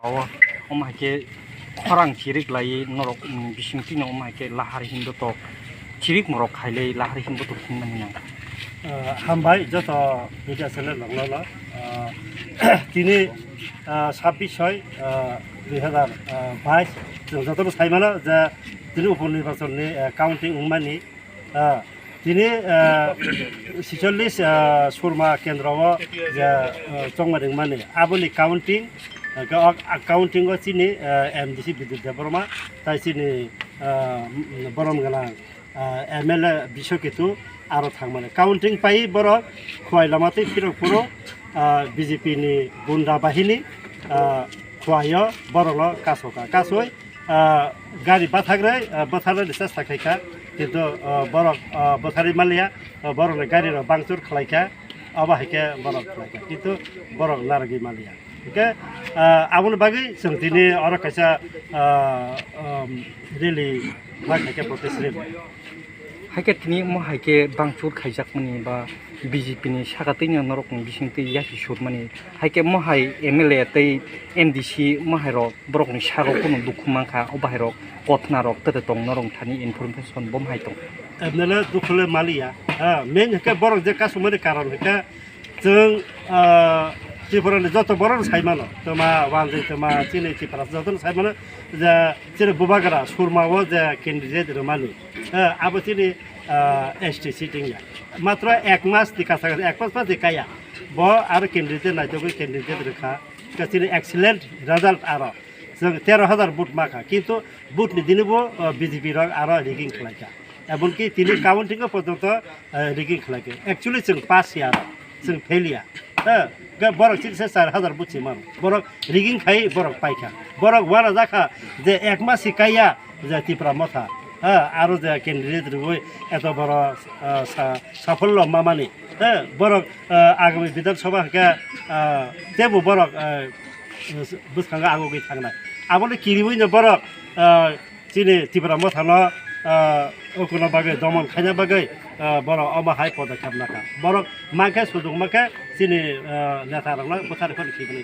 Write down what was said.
Omaike khorang chirik lai norok bisingti no omaike lahar hindo to chirik morok khaile lahar hindo to khimani na হামবাই যত media channel Longla তিনি 26/6/2022 যত সাইমানা যে তিনি উপনির্বাচননি counting উমানি তিনি 46 সুরমা কেন্দ্র যে চংমারিং মানে আবলি কাউন্টিং কাউন্টিং চিনি এমডিসি বিদ্যুৎ দেববর্মা তাই চিনি বরম গানা এমএলএ বিশ্বকেতু আরো থাকমানে কাউন্টিং পাই বড় খোয়াইলামাতে ফিরকপুর বিজেপি নি গুন্ডা বাহিনী খোয়াইয় বড়ল কাছকা কাছই গাড়ি বাথাগ্রাই বাথারের চেষ্টা খাইখা কিন্তু বড় বাথারি মালিয়া বড় গাড়ির বাংচুর খালাইখা অবাহিকে বড় খালাইখা কিন্তু বড় নারগি মালিয়া ওকে আবুল বাগै जों दिनै अर कायसा रेलि माखाके protest rally haike tini mo haike bangchur khaijak mani ba BJP ni sagatini norok bisingti yaki surmani haike mo hai MLA tei MDC mo hai rok borok ni sarok kono dukhumangkha obai rok kotna rok tete tong norong thani information bom hai tong MLA dukhule malia main hake borok je kasumani karon hake जों त्रिपुरानि যত বড় সাইমানো তোমা ওয়ানজে তোমা চিনি ত্রিপুরা যত সাইমানো যে চিনি বুবাগারা সুরমাও যে ক্যান্ডিডেট রমানি আবো চিনি এসটি সিটিং মাত্র 1 মাস দি কাছাকাছি 1 মাস দিকায়া ব আর ক্যান্ডিডেট নাইতবো ক্যান্ডিডেট রেখা চিনি এক্সিলেন্ট রেজাল্ট আর जों 13,000 বুট মাখা কিন্তু বুট নি দিনবো বিজেপি র আর রিগিং খালাইকা এমনকি তিনি কাউন্টিং পর্যন্ত রিগিং খালাইকে অ্যাকচুয়ালি जों পাস ইয়ার जों फेलिया बरक 4,000 बुझे मान बरक रिगिंग खाई बरक पाइखा बरक वाला जाखा जे 1 मास सिकाया जे त्रिपुरा मथा आरो जे कैंडिडेट रगोय एत बड़ साफल्य मामानि बरक आगामी विधानसभा के जेबो बरक बुसखांगा आगोगै थांनाय आबोले किरिबैनो बरक चिनि त्रिपुरा मथानो ओकुना बागै दमन खायना बागै बरक अमाहाय पदक्षेप नाखा बरक माखे सुदुं माखे चिनि नेता रंना बोथारखौ लिखिबोनो